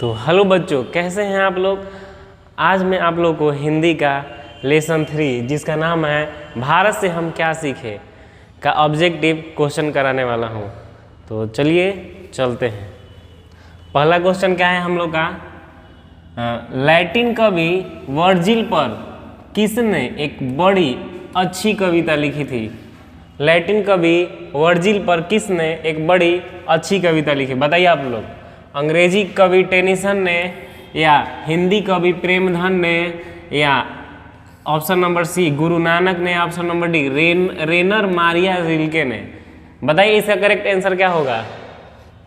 तो हेलो बच्चों, कैसे हैं आप लोग। आज मैं आप लोग को हिंदी का लेसन 3 जिसका नाम है भारत से हम क्या सीखे का ऑब्जेक्टिव क्वेश्चन कराने वाला हूं। तो चलिए चलते हैं। पहला क्वेश्चन क्या है हम लोग का, लैटिन कवि वर्जिल पर किसने एक बड़ी अच्छी कविता लिखी थी। लैटिन कवि वर्जिल पर किसने एक बड़ी अच्छी कविता लिखी, बताइए आप लोग। अंग्रेजी कवि टेनिसन ने, या हिंदी कवि प्रेमधन ने, या ऑप्शन नंबर सी गुरु नानक ने, option number D Rainer Maria Rilke ने। बताइए इसका करेक्ट आंसर क्या होगा।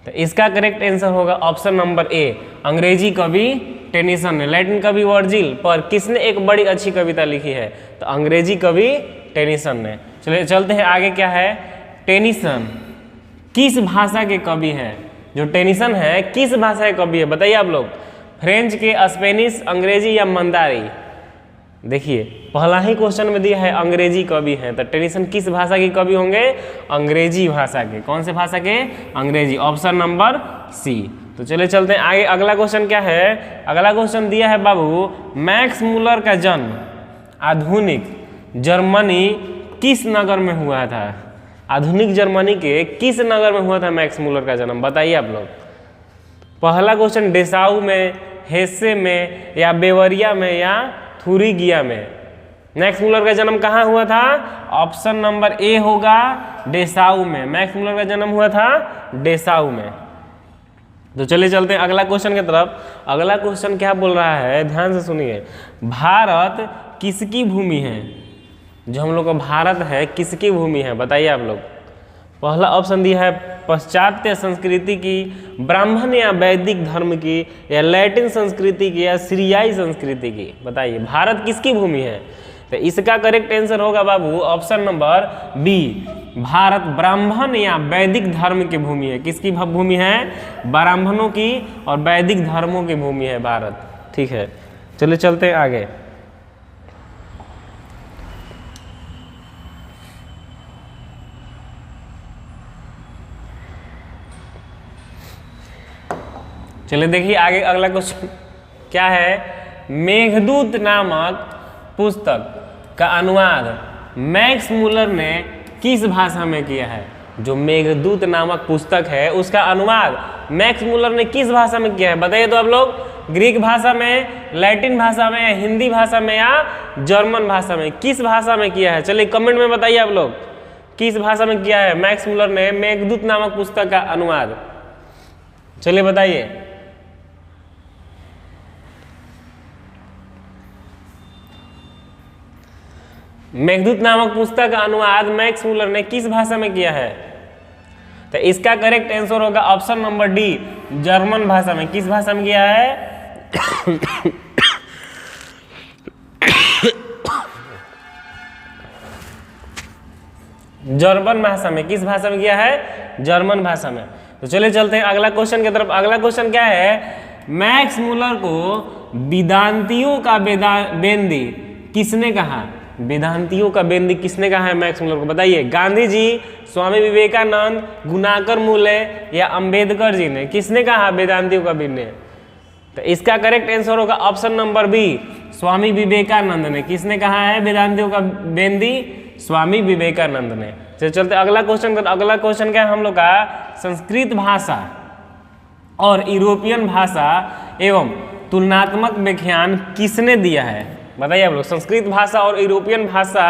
तो इसका करेक्ट आंसर होगा ऑप्शन नंबर ए, अंग्रेजी कवि टेनिसन ने। लैटिन कवि वर्जिल पर किसने एक बड़ी अच्छी कविता लिखी है, तो अंग्रेजी कवि टेनिसन ने। चलिए चलते हैं आगे। क्या है, टेनिसन किस भाषा के कवि है। जो टेनिसन है किस भाषा के कवि है, बताइए आप लोग। फ्रेंच के, स्पेनिश, अंग्रेजी या मंदारी। देखिए पहला ही क्वेश्चन में दिया है अंग्रेजी कवि है, तो टेनिसन किस भाषा के कवि होंगे, अंग्रेजी भाषा के। कौन से भाषा के, अंग्रेजी, ऑप्शन नंबर सी। तो चलिए चलते हैं आगे। अगला क्वेश्चन क्या है, अगला क्वेश्चन दिया है बाबू, मैक्स मूलर का जन्म आधुनिक जर्मनी किस नगर में हुआ था। आधुनिक जर्मनी के किस नगर में हुआ था मैक्स मूलर का जन्म, बताइए आप लोग। पहला क्वेश्चन डेसाऊ में, हेसे में, या बेवरिया में, या थुरिगिया में। मैक्स मूलर का जन्म कहाँ हुआ था, ऑप्शन नंबर ए होगा डेसाऊ में। मैक्स मूलर का जन्म हुआ था डेसाऊ में। तो चलिए चलते हैं अगला क्वेश्चन की तरफ। अगला क्वेश्चन क्या बोल रहा है, ध्यान से सुनिए। भारत किसकी भूमि है। जो हम लोग का भारत है किसकी भूमि है, बताइए आप लोग। पहला ऑप्शन दिया है पाश्चात्य संस्कृति की, ब्राह्मण या वैदिक धर्म की, या लैटिन संस्कृति की, या सीरियाई संस्कृति की। बताइए भारत किसकी भूमि है। तो इसका करेक्ट आंसर होगा बाबू ऑप्शन नंबर बी, भारत ब्राह्मण या वैदिक धर्म की भूमि है। किसकी भूमि है, ब्राह्मणों की और वैदिक धर्मों की भूमि है भारत। ठीक है, चलिए चलते हैं आगे। चलिए देखिए आगे अगला क्वेश्चन क्या है, मेघदूत नामक पुस्तक का अनुवाद मैक्स मूलर ने किस भाषा में किया है। जो मेघदूत नामक पुस्तक है उसका अनुवाद मैक्स मूलर ने किस भाषा में किया है, बताइए तो आप लोग। ग्रीक भाषा में, लैटिन भाषा में, या हिंदी भाषा में, या जर्मन भाषा में, किस भाषा में किया है। चलिए कमेंट में बताइए आप लोग किस भाषा में किया है मैक्स मूलर ने मेघदूत नामक पुस्तक का अनुवाद। चलिए बताइए। मेघदूत नामक पुस्तक का अनुवाद मैक्स मूलर ने किस भाषा में किया है। तो इसका करेक्ट आंसर होगा ऑप्शन नंबर डी, जर्मन भाषा में। किस भाषा में किया है, जर्मन भाषा में। किस भाषा में किया है, जर्मन भाषा में। तो चलिए चलते हैं अगला क्वेश्चन की तरफ। अगला क्वेश्चन क्या है, मैक्स मूलर को वेदांतियों का बेंदी किसने कहा। वेदांतियों का बेंदी किसने कहा है मैक्स मूलर को, बताइए। गांधी जी, स्वामी विवेकानंद, गुणाकर मूले, या अंबेडकर जी ने। किसने कहा वेदांतियों का बेंदी। तो इसका करेक्ट आंसर होगा option number B, Swami Vivekananda ने। किसने कहा है वेदांतियों का बेंदी, स्वामी विवेकानंद ने। चलिए चलते अगला क्वेश्चन। अगला क्वेश्चन क्या है हम लोग का, संस्कृत भाषा और यूरोपियन भाषा एवं तुलनात्मक व्याख्यान किसने दिया है, बताइए आप लोग। संस्कृत भाषा और यूरोपियन भाषा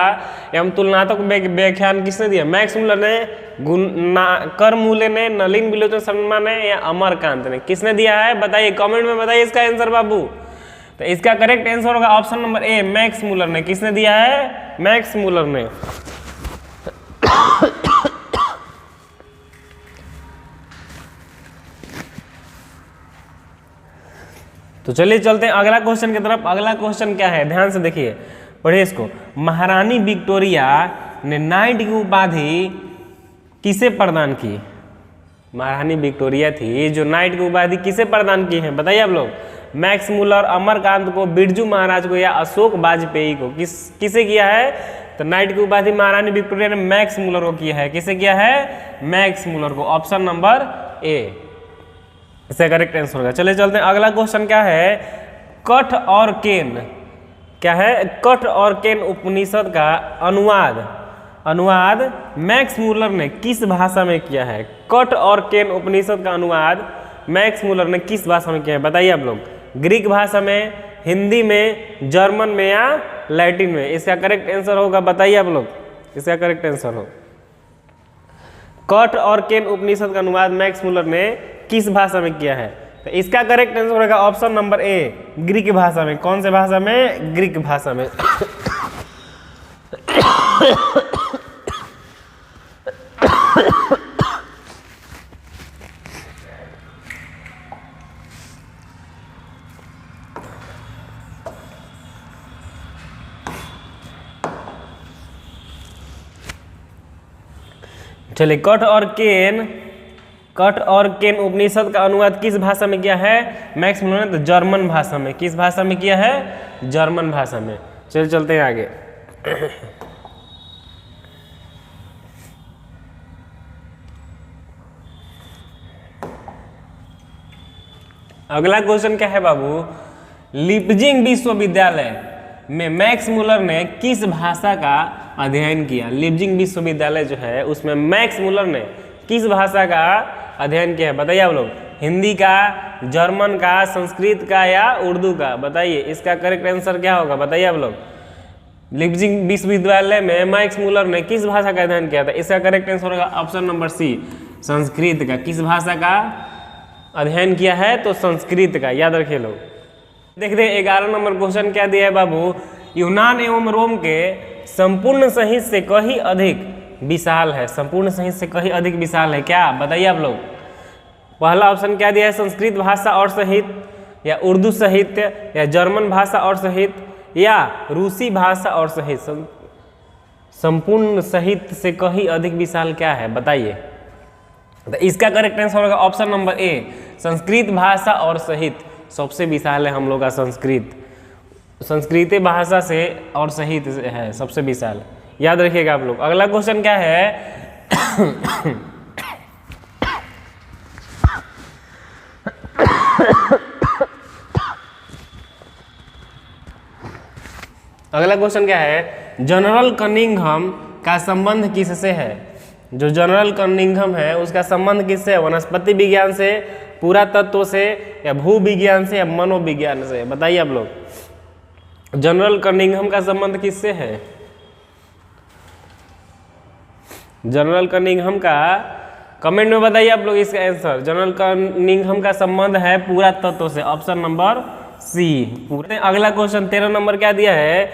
एवं तुलनात्मक व्याख्यान किसने दिया। मैक्स मूलर ने, गुणाकर मूले ने, नलिन विलोचन शर्मा ने, या अमरकांत ने। किसने दिया है, बताइए कमेंट में बताइए इसका आंसर बाबू। तो इसका करेक्ट आंसर होगा ऑप्शन नंबर ए, मैक्स मूलर ने। किसने दिया है, मैक्स मूलर ने। तो चलिए चलते हैं अगला क्वेश्चन की तरफ। अगला क्वेश्चन क्या है, ध्यान से देखिए, पढ़िए इसको। महारानी विक्टोरिया ने नाइट की उपाधि किसे प्रदान की। महारानी विक्टोरिया थी जो नाइट की उपाधि किसे प्रदान की है, बताइए आप लोग। मैक्स मूलर, अमरकांत को, बिरजू महाराज को, या अशोक वाजपेयी को। किसे किया है, तो नाइट की उपाधि महारानी विक्टोरिया ने मैक्स मूलर को किया है। किसे किया है, मैक्स मूलर को। ऑप्शन नंबर ए। इसका करेक्ट आंसर होगा। चलिए चलते हैं, अगला क्वेश्चन क्या है, कठ और केन, क्या है, कठ और केन उपनिषद का अनुवाद मैक्स मूलर ने किस भाषा में किया है? कठ और केन उपनिषद का अनुवाद मैक्स मूलर ने किस भाषा में किया है? बताइए आप लोग, ग्रीक भाषा में, हिंदी में, जर्मन में या लैटिन में? इसका करेक्ट आंसर होगा, बताइए आप लोग, इसका करेक्ट आंसर हो। कठ और केन उपनिषद का अनुवाद मैक्स मूलर ने किस भाषा में किया है? तो इसका करेक्ट आंसर होगा ऑप्शन नंबर ए, ग्रीक भाषा में। कौन से भाषा में? ग्रीक भाषा में। चलिए, कठ और केन उपनिषद का अनुवाद किस भाषा में किया है? मैक्स मूलर ने तो जर्मन भाषा में। किस भाषा में किया है? जर्मन भाषा में। चलिए चलते हैं आगे। अगला क्वेश्चन क्या है बाबू, लीपजिंग विश्वविद्यालय में मैक्स मूलर ने किस भाषा का अध्ययन किया? लीपजिंग विश्वविद्यालय जो है उसमें मैक्स मूलर ने किस भाषा का अध्ययन किया है? बताइए आप लोग, हिंदी का, जर्मन का, संस्कृत का या उर्दू का? बताइए, इसका करेक्ट आंसर क्या होगा? बताइए आप लोग, लीपजिंग विश्वविद्यालय में मैक्स मूलर ने किस भाषा का अध्ययन किया था? इसका करेक्ट आंसर होगा ऑप्शन नंबर सी, संस्कृत का। किस भाषा का अध्ययन किया है? तो संस्कृत का, याद रखिए लोग। देखते हैं 11 नंबर क्वेश्चन क्या दिया है बाबू, यूनान एवं रोम के संपूर्ण साहित्य से कहीं अधिक विशाल है। संपूर्ण साहित्य से कहीं अधिक विशाल है क्या? बताइए आप लोग। पहला ऑप्शन क्या दिया है, संस्कृत भाषा और साहित्य, या उर्दू साहित्य, या जर्मन भाषा और साहित्य, या रूसी भाषा और साहित्य? संपूर्ण साहित्य से कहीं अधिक विशाल क्या है? बताइए। तो इसका करेक्ट आंसर होगा ऑप्शन नंबर ए, संस्कृत भाषा और साहित्य सबसे विशाल है हम लोग का संस्कृत। संस्कृत भाषा से और साहित्य है सबसे विशाल, याद रखिएगा आप लोग। अगला क्वेश्चन क्या है, अगला क्वेश्चन क्या है, जनरल कनिंघम का संबंध किससे है? जो जनरल कनिंघम है उसका संबंध किससे है? वनस्पति विज्ञान से, पुरातत्व से, या भू विज्ञान से, या मनोविज्ञान से? बताइए आप लोग, जनरल कनिंघम का संबंध किससे है? जनरल कनिंघम का कमेंट में बताइए आप लोग इसका आंसर। जनरल कनिंघम का संबंध है पुरातत्व से, ऑप्शन नंबर सी। अगला क्वेश्चन 13 नंबर क्या दिया है,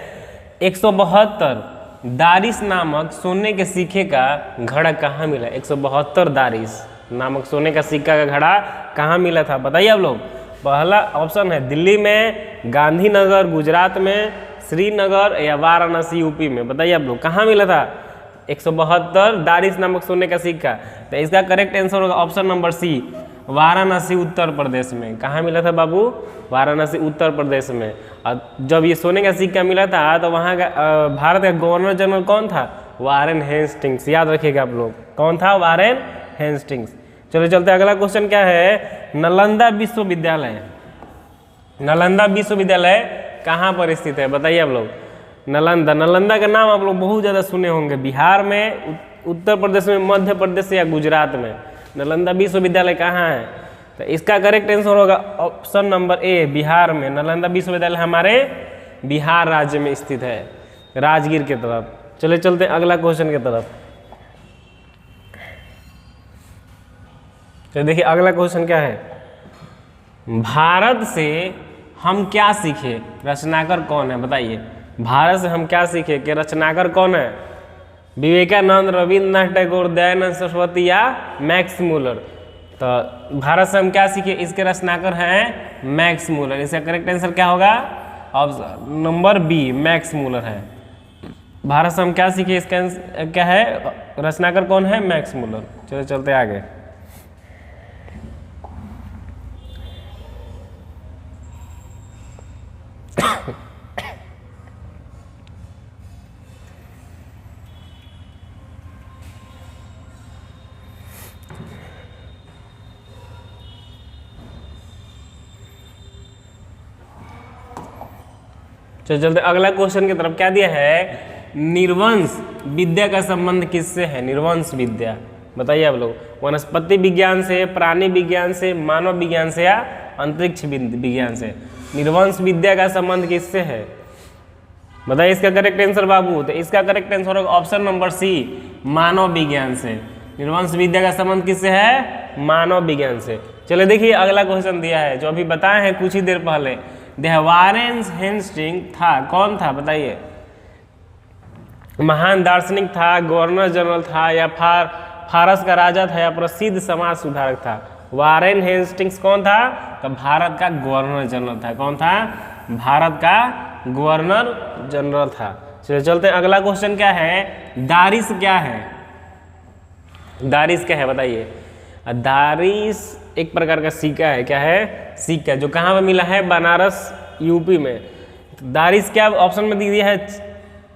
172 दारिस नामक सोने के सिक्के का घड़ा कहाँ मिला? 172 दारिस नामक सोने का सिक्का का घड़ा कहाँ मिला था? बताइए आप लोग। पहला ऑप्शन है दिल्ली में, गांधीनगर गुजरात में, श्रीनगर, या वाराणसी यूपी में? बताइए आप लोग, कहाँ मिला था 172 दारिस नामक सोने का सिक्का? तो इसका करेक्ट आंसर होगा ऑप्शन नंबर सी, वाराणसी उत्तर प्रदेश में। कहाँ मिला था बाबू? वाराणसी उत्तर प्रदेश में। और जब ये सोने का सिक्का मिला था तो वहाँ का भारत का गवर्नर जनरल कौन था? Warren Hastings. याद रखिएगा आप लोग, कौन था? Warren Hastings. चलो चलते, अगला क्वेश्चन क्या है, नालंदा विश्वविद्यालय। नालंदा विश्वविद्यालय कहाँ पर स्थित है? बताइए आप लोग। नालंदा का नाम आप लोग बहुत ज़्यादा सुने होंगे, बिहार में, उत्तर प्रदेश में, मध्य प्रदेश या गुजरात में। नालंदा विश्वविद्यालय कहाँ है? तो इसका करेक्ट आंसर होगा ऑप्शन नंबर ए, बिहार में। नालंदा विश्वविद्यालय हमारे बिहार राज्य में स्थित है, राजगीर के तरफ। चले चलते हैं अगला क्वेश्चन की तरफ। तो देखिए अगला क्वेश्चन क्या है, भारत से हम क्या सीखे? रचनाकर कौन है? बताइए, भारत से हम क्या सीखे कि रचनाकर कौन है? विवेकानंद, रविन्द्रनाथ टैगोर, दयानंद सरस्वती या मैक्स मूलर? तो भारत से हम क्या सीखे, इसके रचनाकर हैं मैक्स मूलर। इसका करेक्ट आंसर क्या होगा? Option number B, Max Muller है। भारत से हम क्या सीखे, इसका क्या है, रचनाकर कौन है? Max Muller. चलो चलते आगे। चलो चलते अगला क्वेश्चन की तरफ। क्या दिया है, निर्वंश विद्या का संबंध किससे है? निर्वंश विद्या बताइए आप लोग, वनस्पति विज्ञान से, प्राणी विज्ञान से, मानव विज्ञान से या अंतरिक्ष विज्ञान से? निर्वंश विद्या का संबंध किससे है बताइए इसका करेक्ट आंसर बाबू। तो इसका करेक्ट आंसर होगा ऑप्शन नंबर सी, मानव विज्ञान से। निर्वंश विद्या का संबंध किससे है? मानव विज्ञान से। चलिए देखिए अगला क्वेश्चन दिया है जो अभी बताए हैं कुछ ही देर पहले। वारेन हेस्टिंग था, कौन था बताइए? महान दार्शनिक था, गवर्नर जनरल था या फारस का राजा था या प्रसिद्ध समाज सुधारक था? वारेन हेस्टिंग्स कौन था? तो भारत का गवर्नर जनरल था। कौन था? भारत का गवर्नर जनरल था। चलिए चलते हैं अगला क्वेश्चन। क्या है, दारिस क्या है? दारिस क्या है बताइए? दारिस एक प्रकार का सिक्का है। क्या है? सिक्का, जो कहाँ पे मिला है? बनारस यूपी में। दारिस क्या ऑप्शन में दी है?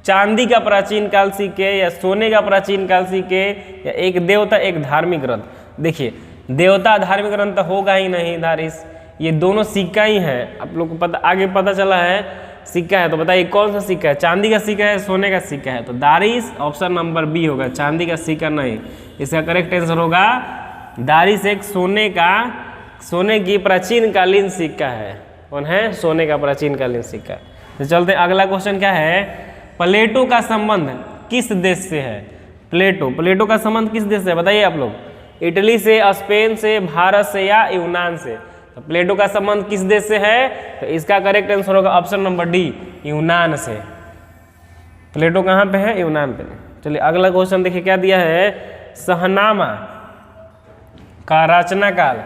चांदी का प्राचीन काल सिक्के या सोने का प्राचीन काल सिक्के या एक देवता एक धार्मिक ग्रंथ? देखिए देवता धार्मिक ग्रंथ तो होगा ही नहीं दारिस, ये दोनों सिक्का ही है। आप लोग को पता आगे पता चला है सिक्का है, तो बताइए कौन सा सिक्का है? चांदी का सिक्का है, सोने का सिक्का है? तो दारिस ऑप्शन नंबर बी होगा, चांदी का सिक्का नहीं। इसका करेक्ट आंसर होगा दारिस एक सोने की प्राचीन कालीन सिक्का है। कौन है? सोने का प्राचीन कालीन सिक्का। तो चलते अगला क्वेश्चन। क्या है, प्लेटो का संबंध किस देश से है? प्लेटो का संबंध किस देश से बताइए आप लोग? इटली से, स्पेन से, भारत से या यूनान से? तो प्लेटो का संबंध किस देश से है? तो इसका करेक्ट आंसर होगा ऑप्शन नंबर डी, यूनान से। प्लेटो कहाँ पे है? यूनान पे। चलिए अगला क्वेश्चन देखिए क्या दिया है। शहनामा का रचना काल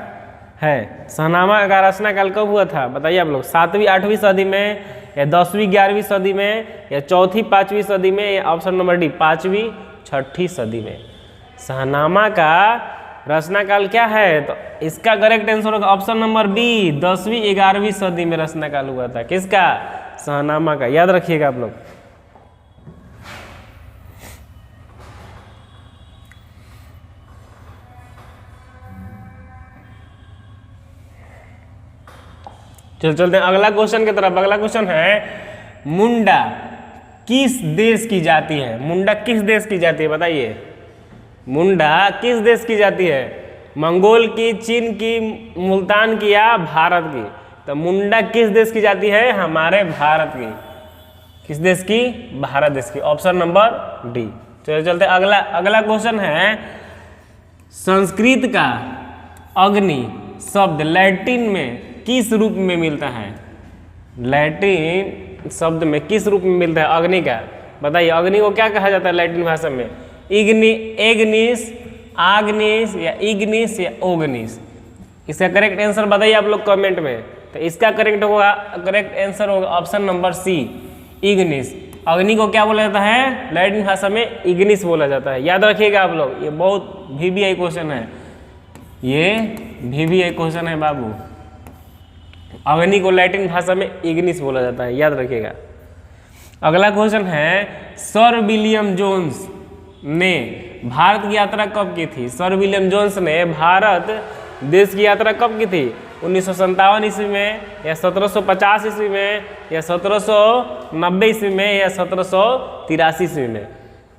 है। शहनामा का रचना काल कब हुआ था बताइए आप लोग? 7वीं 8वीं सदी में या 10वीं 11वीं सदी में या 4वीं 5वीं सदी में या ऑप्शन नंबर डी 5वीं 6वीं सदी में? शहनामा का रचना काल क्या है? तो इसका करेक्ट आंसर होगा ऑप्शन नंबर बी, 10वीं 11वीं सदी में रचना काल हुआ था। किसका? शहनामा का। याद रखिएगा आप लोग। चलते हैं अगला क्वेश्चन की तरफ। अगला क्वेश्चन है, मुंडा किस देश की जाति है? मुंडा किस देश की जाति है बताइए? मुंडा किस देश की जाति है? मंगोल की, चीन की, मुल्तान की या भारत की? तो मुंडा किस देश की जाति है? हमारे भारत की। किस देश की? भारत देश की। Option number D. चलिए चलते अगला क्वेश्चन है, संस्कृत का अग्नि शब्द लैटिन में किस रूप में मिलता है? लैटिन शब्द में किस रूप में मिलता है अग्नि का? बताइए अग्नि को क्या कहा जाता है लैटिन भाषा में? एग्निस, आग्निस या इग्निस या ओग्निस? इसका करेक्ट आंसर बताइए आप लोग कमेंट में। तो इसका करेक्ट आंसर होगा ऑप्शन नंबर सी, इग्निस। अग्नि को क्या बोला जाता है लैटिन भाषा में? इग्निस बोला जाता है। याद रखिएगा आप लोग, ये बहुत VVI क्वेश्चन है, ये VVI क्वेश्चन है बाबू। अग्नि को लैटिन भाषा में इग्निस बोला जाता है, याद रखिएगा। अगला क्वेश्चन है, सर विलियम जोन्स ने भारत की यात्रा कब की थी? सर विलियम जोन्स ने भारत देश की यात्रा कब की थी? 1957 ईस्वी में या 1750 ईस्वी में या 1790 ईस्वी में या 1783 ईस्वी में?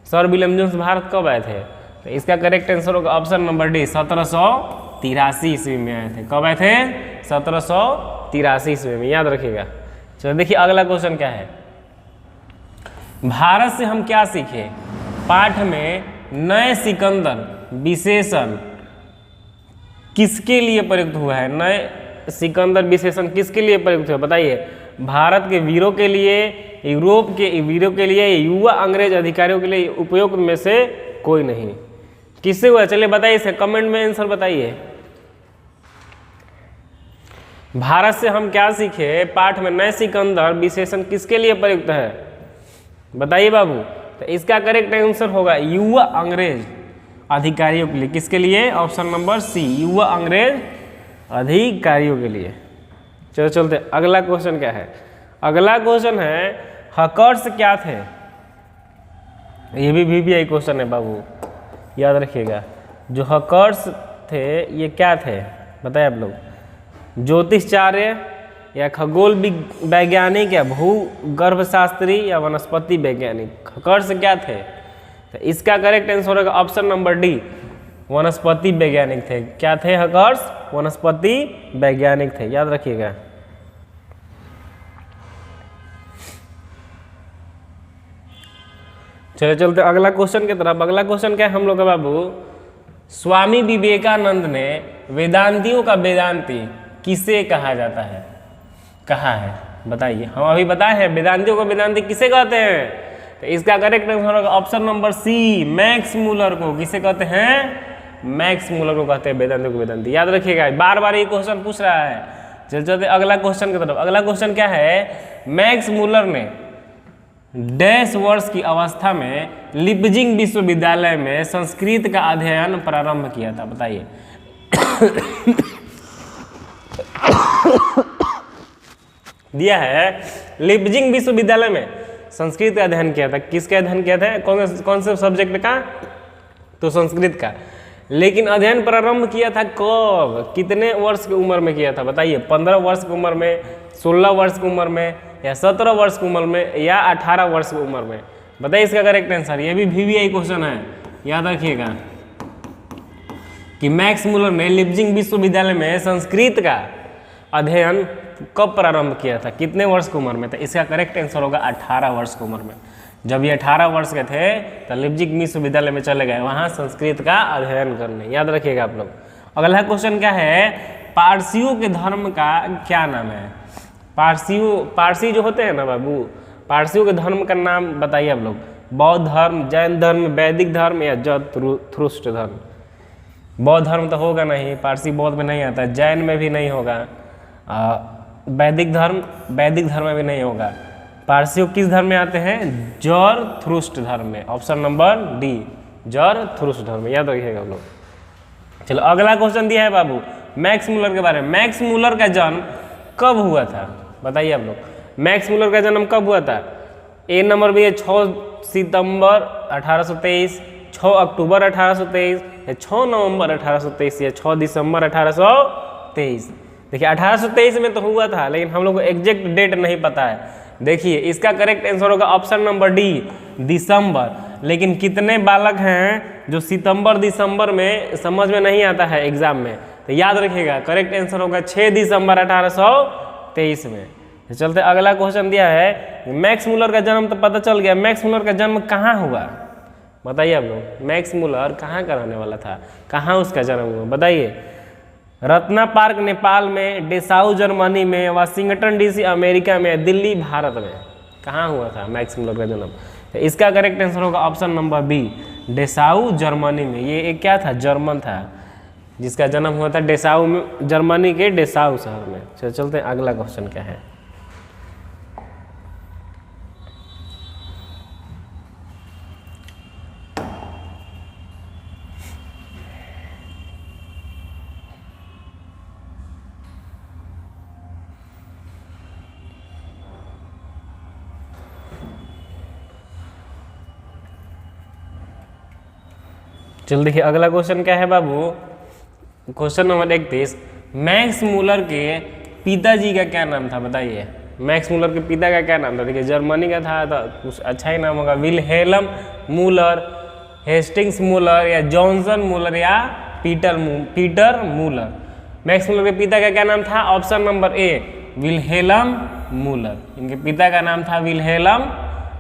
सर विलियम जोन्स भारत कब आए थे? तो इसका करेक्ट आंसर होगा ऑप्शन नंबर डी, 1783 ईस्वी में आए थे। कब आए थे? 1783 ईस्वी में। याद रखिएगा। चलो देखिए अगला क्वेश्चन क्या है, भारत से हम क्या सीखे? पाठ में नए सिकंदर विशेषण किसके लिए प्रयुक्त हुआ है? नए सिकंदर विशेषण किसके लिए प्रयुक्त हुआ बताइए? भारत के वीरों के लिए, यूरोप के वीरों के लिए, युवा अंग्रेज अधिकारियों के लिए उपयोग में से कोई नहीं। किससे हुआ? चलिए बताइए, इसे कमेंट में आंसर बताइए। भारत से हम क्या सीखे? पाठ में नए सिकंदर विशेषण किसके लिए प्रयुक्त है बताइए बाबू? तो इसका करेक्ट आंसर होगा युवा अंग्रेज अधिकारियों के लिए। किसके लिए? ऑप्शन नंबर सी, युवा अंग्रेज अधिकारियों के लिए। चलो चलते अगला क्वेश्चन क्या है। अगला क्वेश्चन है, हकर्स क्या थे? ये भी VVI क्वेश्चन है बाबू, याद रखिएगा। जो हकर्स थे ये क्या थे बताइए आप लोग? ज्योतिषाचार्य या खगोल वैज्ञानिक या भूगर्भशास्त्री या वनस्पति वैज्ञानिक? हकर्स क्या थे? तो इसका करेक्ट आंसर होगा ऑप्शन नंबर डी, वनस्पति वैज्ञानिक थे। क्या थे हकर्स? वनस्पति वैज्ञानिक थे, याद रखिएगा। चलो चलते अगला क्वेश्चन की तरफ। अगला क्वेश्चन क्या है हम लोग का बाबू? स्वामी विवेकानंद ने वेदांतियों का वेदांती किसे कहा जाता है? कहा है, बताइए। हम अभी बताए हैं वेदांतियों को वेदांती किसे कहते हैं, तो इसका करेक्ट आंसर होगा option number C, Max Muller को। किसे कहते हैं? मैक्स मूलर को कहते हैं वेदांतियों को वेदांती, याद रखिएगा। बार बार ये क्वेश्चन पूछ रहा है। चल चलते अगला क्वेश्चन की तरफ। अगला क्वेश्चन क्या है? मैक्स मूलर ने डैश वर्ष की अवस्था में लिपजिंग विश्वविद्यालय में संस्कृत का अध्ययन प्रारंभ किया था, बताइए। दिया है लिपजिंग विश्वविद्यालय में संस्कृत का अध्ययन किया था। किसका अध्ययन किया था? कौन से सब्जेक्ट का? तो संस्कृत का। लेकिन अध्ययन प्रारंभ किया था कब? कितने वर्ष की उम्र में किया था, बताइए। 15 वर्ष की उम्र में, 16 वर्ष की उम्र में, या 17 वर्ष की उम्र में, या 18 वर्ष की उम्र में? बताइए इसका करेक्ट आंसर। ये भी VVI क्वेश्चन है, याद रखिएगा कि मैक्स मूलर ने लिपजिंग विश्वविद्यालय में संस्कृत का अध्ययन कब प्रारंभ किया था, कितने वर्ष की उम्र में? तो इसका करेक्ट आंसर होगा 18 वर्ष की उम्र में। जब ये 18 वर्ष के थे तो लिपजिंग विश्वविद्यालय में चले गए वहाँ संस्कृत का अध्ययन करने, याद रखिएगा आप लोग। अगला क्वेश्चन क्या है? पारसियों के धर्म का क्या नाम है? पारसी जो होते हैं ना बाबू, पारसियों के धर्म का नाम बताइए आप लोग। बौद्ध धर्म, जैन धर्म, वैदिक धर्म, या जरथुस्त्र धर्म? बौद्ध धर्म तो होगा नहीं, पारसी बौद्ध में नहीं आता, जैन में भी नहीं होगा, वैदिक धर्म में भी नहीं होगा। पारसियों किस धर्म में आते हैं? जरथुस्त्र धर्म में। ऑप्शन नंबर डी, जरथुस्त्र धर्म में, याद रखिएगा आप लोग। चलो अगला क्वेश्चन दिया है बाबू मैक्स मूलर के बारे में। मैक्स मूलर का जन्म कब हुआ था, बताइए आप लोग। मैक्स मूलर का जन्म कब हुआ था? ए नंबर भी है 6 सितंबर 1823, 6 अक्टूबर 1823, या 6 नवंबर 1823, या 6 दिसंबर 1823। देखिए 1823 में तो हुआ था, लेकिन हम लोग को एग्जैक्ट डेट नहीं पता है। देखिए इसका करेक्ट आंसर होगा ऑप्शन नंबर डी, दिसंबर। लेकिन कितने बालक हैं जो सितंबर दिसंबर में समझ में नहीं आता है एग्जाम में, तो याद रखिएगा करेक्ट आंसर होगा 6 दिसंबर 1823 में। तो चलते अगला क्वेश्चन दिया है मैक्स मूलर का जन्म तो पता चल गया, मैक्स मूलर का जन्म कहाँ हुआ, बताइए आप लोग। मैक्स मूलर कहाँ का रहने वाला था, कहाँ उसका जन्म हुआ, बताइए। रत्ना पार्क नेपाल में, डेसाऊ जर्मनी में, वाशिंगटन DC अमेरिका में, दिल्ली भारत में, कहाँ हुआ था मैक्स मूलर का जन्म? तो इसका करेक्ट आंसर होगा ऑप्शन नंबर बी, डेसाऊ जर्मनी में। ये एक क्या था? जर्मन था, जिसका जन्म हुआ था डेसाऊ में, जर्मनी के डेसाऊ शहर में। चलते हैं अगला क्वेश्चन क्या है। चल देखिए अगला क्वेश्चन क्या है बाबू, क्वेश्चन नंबर 31। मैक्स मूलर के पिताजी का क्या नाम था, बताइए। मैक्स मूलर के पिता का क्या नाम था? देखिए जर्मनी का था तो कुछ अच्छा ही नाम होगा, विल्हेल्म मूलर, हेस्टिंग्स मूलर, या जॉनसन मूलर, या पीटर मूलर। मैक्स मूलर के पिता का क्या नाम था? ऑप्शन नंबर ए, विल्हेल्म मूलर। इनके पिता का नाम था विल्हेल्म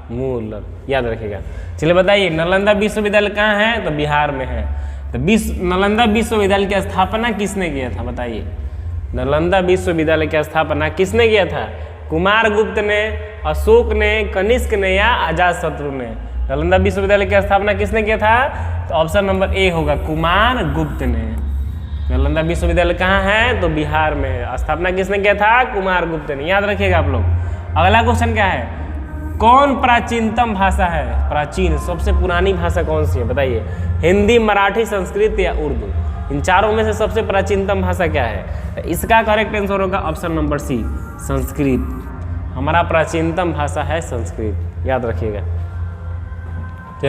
मूलर, याद रखिएगा। चलिए बताइए नालंदा विश्वविद्यालय कहाँ है? तो बिहार में है। तो नालंदा विश्वविद्यालय की स्थापना किसने किया था, बताइए। नालंदा विश्वविद्यालय की स्थापना किसने किया था? कुमारगुप्त ने, अशोक ने, कनिष्क ने, या अजातशत्रु ने? नालंदा विश्वविद्यालय की स्थापना किसने किया था? तो ऑप्शन नंबर ए होगा, कुमारगुप्त ने। नालंदा विश्वविद्यालय कहाँ है? तो बिहार में है। स्थापना किसने किया था? कुमारगुप्त ने, याद रखिएगा आप लोग। अगला क्वेश्चन क्या है? कौन प्राचीनतम भाषा है? प्राचीन सबसे पुरानी भाषा कौन सी है, बताइए। हिंदी, मराठी, संस्कृत, या उर्दू? इन चारों में से सबसे प्राचीनतम भाषा क्या है? तो इसका करेक्ट आंसर होगा ऑप्शन नंबर सी, संस्कृत। हमारा प्राचीनतम भाषा है संस्कृत, याद रखिएगा।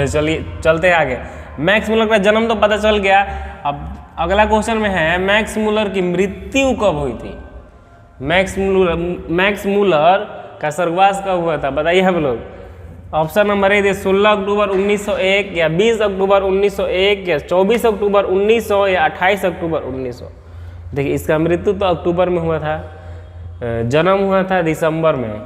चलिए चलते हैं आगे। मैक्स मूलर का जन्म तो पता चल गया। अब अगला क्वेश्चन में है मैक्स मूलर की मृत्यु कब हुई थी? मैक्स मूलर का स्वर्गवास कब हुआ था, बताइए हम लोग। ऑप्शन नंबर ए 16 अक्टूबर 1901 या 20 अक्टूबर 1901 या 24 अक्टूबर 1900 या 28 अक्टूबर 1900। देखिए इसका मृत्यु तो अक्टूबर में हुआ था, जन्म हुआ था दिसंबर में,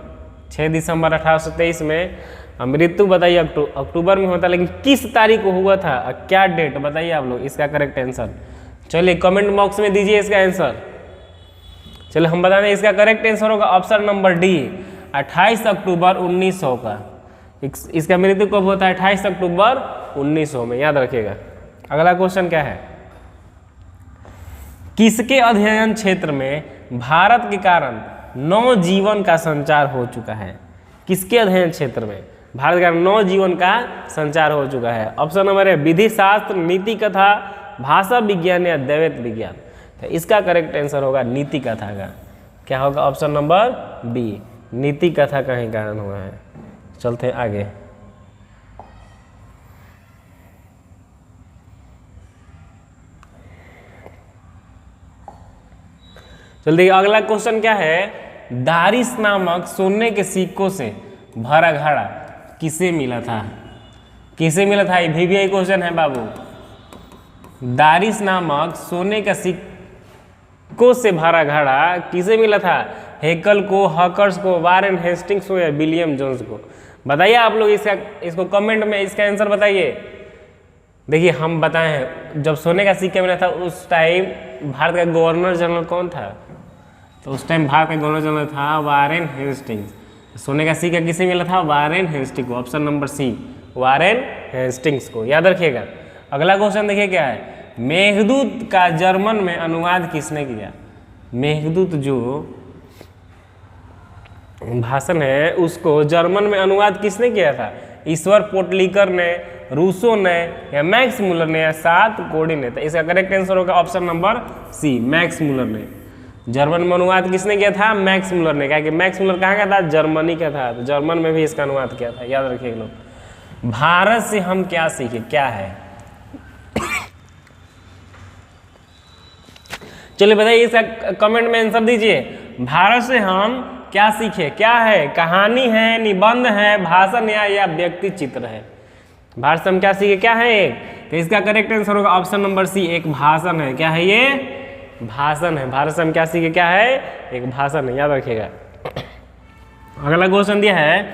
6 दिसंबर 1823 में। मृत्यु बताइए अक्टूबर में हुआ था, लेकिन किस तारीख को हुआ था, क्या डेट बताइए आप लोग इसका करेक्ट आंसर। चलिए कमेंट बॉक्स में दीजिए इसका आंसर। चलिए हम बता दें इसका करेक्ट आंसर होगा ऑप्शन नंबर डी 28 अक्टूबर 1900 का। इसका मृत्यु कब होता है, 28 अक्टूबर 1900 में, याद रखिएगा। अगला क्वेश्चन क्या है, किसके अध्ययन क्षेत्र में भारत के कारण नवजीवन का संचार हो चुका है। किसके अध्ययन क्षेत्र में भारत के कारण नवजीवन का संचार हो चुका है। ऑप्शन नंबर ए विधि शास्त्र, नीति कथा, भाषा विज्ञान या दैवेत विज्ञान। तो इसका करेक्ट आंसर होगा नीति कथा का। क्या होगा ऑप्शन नंबर बी, नीति कथा का ही कारण हुआ है। चलते हैं आगे। चलिए अगला क्वेश्चन क्या है, दारिस नामक सोने के सिक्कों से भरा घड़ा किसे मिला था। किसे मिला था, ये VVI क्वेश्चन है बाबू। दारिस नामक सोने का सिक्कों से भरा घड़ा किसे मिला था, हेकल को, हॉकर्स को, वारेन हेस्टिंग्स को या विलियम जोन्स को। बताइए आप लोग इसको कमेंट में इसका आंसर बताइए। देखिए हम बताए हैं जब सोने का सिक्का मिला था उस टाइम भारत का गवर्नर जनरल कौन था, तो उस टाइम भारत का गवर्नर जनरल था वारेन हेस्टिंग्स। सोने का सिक्का किसे मिला था, वारेन हेस्टिंग्स को। Option number C Warren Hastings को, याद रखिएगा। अगला क्वेश्चन देखिए क्या है, मेघदूत का जर्मन में अनुवाद किसने किया। मेघदूत जो भाषण है उसको जर्मन में अनुवाद किसने किया था, ईश्वर पोटलीकर ने, रूसो ने या मैक्स मूलर ने या सात कोडी ने। तो इसका करेक्ट आंसर होगा option number C Max Muller ने। जर्मन में अनुवाद किसने किया था, मैक्स मूलर ने। क्या कि मैक्स मूलर कहाँ का था, जर्मनी का था, तो जर्मन में भी इसका अनुवाद किया था, याद रखिए लोग। भारत से हम क्या सीखे, क्या है, चलिए बताइए इसका कमेंट में आंसर दीजिए। भारत से हम क्या सीखे, क्या है, कहानी है, निबंध है, भाषण या व्यक्ति चित्र है। भारत से हम क्या सीखे, क्या है एक, तो इसका करेक्ट आंसर होगा ऑप्शन नंबर सी एक भाषण है। क्या है ये, भाषण है। भारत से हम क्या सीखे, क्या है, एक भाषण है, याद रखिएगा। अगला क्वेश्चन दिया है,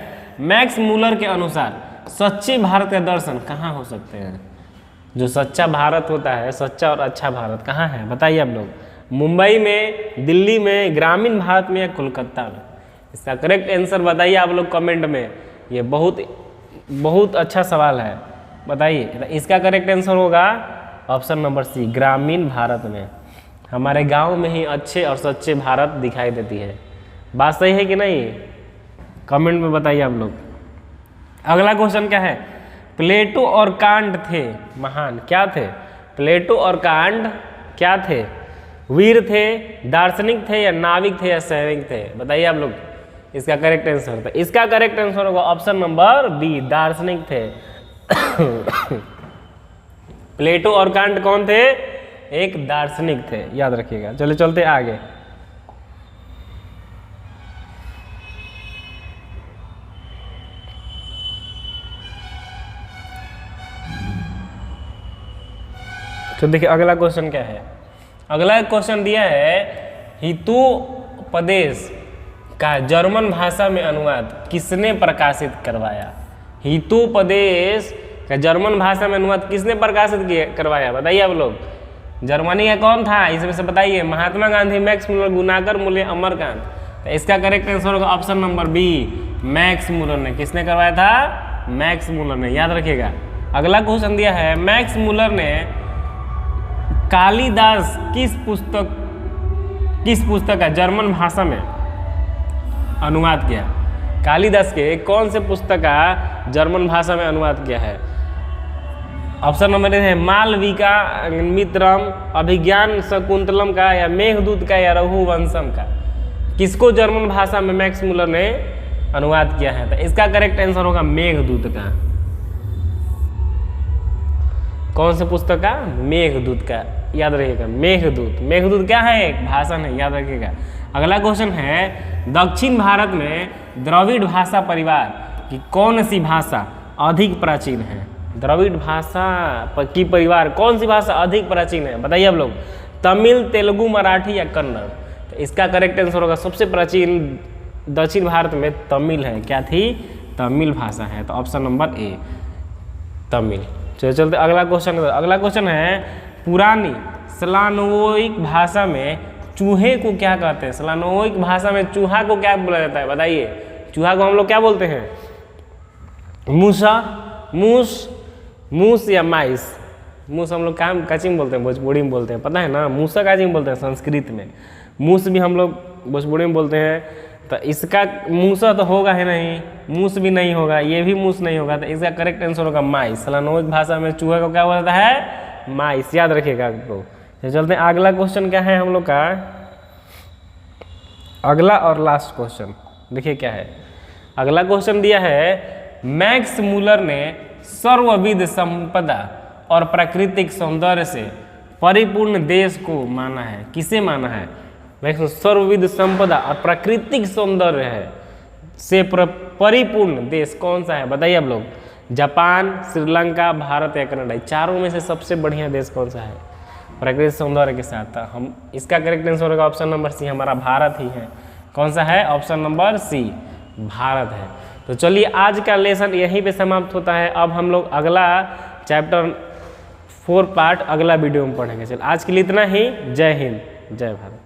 मैक्स मूलर के अनुसार सच्चे भारत का दर्शन कहाँ हो सकते हैं। जो सच्चा भारत होता है, सच्चा और अच्छा भारत कहाँ है बताइए आप लोग। मुंबई में, दिल्ली में, ग्रामीण भारत में या कोलकाता में। इसका करेक्ट आंसर बताइए आप लोग कमेंट में। ये बहुत अच्छा सवाल है, बताइए। इसका करेक्ट आंसर होगा ऑप्शन नंबर सी ग्रामीण भारत में। हमारे गांव में ही अच्छे और सच्चे भारत दिखाई देती है। बात सही है कि नहीं, कमेंट में बताइए आप लोग। अगला क्वेश्चन क्या है, प्लेटो और कांट थे महान, क्या थे, प्लेटो और कांट क्या थे, वीर थे, दार्शनिक थे या नाविक थे या सैनिक थे। बताइए आप लोग इसका करेक्ट आंसर। था इसका करेक्ट आंसर होगा ऑप्शन नंबर बी दार्शनिक थे। प्लेटो और कांट कौन थे, एक दार्शनिक थे, याद रखिएगा। चलो चलते आगे। तो देखिए अगला क्वेश्चन क्या है। अगला क्वेश्चन दिया है, हितोपदेश का जर्मन भाषा में अनुवाद किसने प्रकाशित करवाया। हितोपदेश का जर्मन भाषा में अनुवाद किसने प्रकाशित करवाया बताइए आप लोग। जर्मनी का कौन था इसमें से बताइए। Mahatma Gandhi, Max Muller, Gunakar Mulye, Amarkant. तो इसका करेक्ट आंसर होगा option number B Max Muller ने। किसने करवाया था, मैक्स मूलर ने, याद रखिएगा। अगला क्वेश्चन दिया है, मैक्स मूलर ने कालिदास किस पुस्तक का जर्मन भाषा में अनुवाद किया। कालिदास के कौन से पुस्तक का जर्मन भाषा में अनुवाद किया है। ऑप्शन नंबर है मालविका मित्रम, अभिज्ञान शकुंतलम का या मेघदूत का या रघुवंशम का। किसको जर्मन भाषा में मैक्स मूलर ने अनुवाद किया है। तो इसका करेक्ट आंसर होगा मेघदूत का। कौन से पुस्तक का, मेघदूत का, याद रखिएगा। मेघदूत, मेघदूत क्या है, एक भाषण है, याद रखिएगा। अगला क्वेश्चन है दक्षिण भारत में द्रविड़ भाषा परिवार की कौन सी भाषा अधिक प्राचीन है? द्रविड़ भाषा की परिवार कौन सी भाषा अधिक प्राचीन है? बताइए आप लोग, तमिल, तेलुगु, मराठी या कन्नड़? तो इसका करेक्ट आंसर होगा सबसे प्राचीन दक्षिण भारत में तमिल है। क्या थी? तमिल भाषा है। तो ऑप्शन नंबर ए तमिल। चलिए चलते अगला क्वेश्चन। अगला क्वेश्चन है पुरानी स्लानोइक भाषा में चूहे को क्या कहते हैं? स्लानोइक भाषा में चूहा को क्या बोला जाता है? बताइए, चूहा को हम लोग क्या बोलते हैं? मूसा, मूस या माइस? मूस हम लोग काची में बोलते हैं, भोजपुरी में बोलते हैं, पता है ना। मूसा काची में बोलते हैं संस्कृत में, मूस भी हम लोग भोजपुरी में बोलते हैं। तो इसका मूसा तो होगा ही नहीं, मूस भी नहीं होगा, ये भी मूस नहीं होगा, तो इसका करेक्ट आंसर होगा माइस। स्लानोइक भाषा में चूहे को क्या बोला जाता है? माइस। याद रखिएगा आप लोग। तो चलते हैं अगला क्वेश्चन क्या है हम लोग का, अगला और लास्ट क्वेश्चन देखिए क्या है। अगला क्वेश्चन दिया है मैक्स मूलर ने सर्वविध संपदा और प्राकृतिक सौंदर्य से परिपूर्ण देश को माना है। किसे माना है? सर्वविध संपदा और प्राकृतिक सौंदर्य है से परिपूर्ण देश कौन सा है? बताइए आप लोग। जापान, श्रीलंका, भारत या कनाडा? चारों में से सबसे बढ़िया देश कौन सा है प्राकृतिक सौंदर्य के साथ? हम इसका करेक्ट आंसर होगा ऑप्शन नंबर सी, हमारा भारत ही है। कौन सा है? ऑप्शन नंबर सी, भारत है। तो चलिए आज का लेसन यहीं पे समाप्त होता है। अब हम लोग अगला चैप्टर 4 पार्ट अगला वीडियो में पढ़ेंगे। चलिए आज के लिए इतना ही। जय हिंद, जय भारत।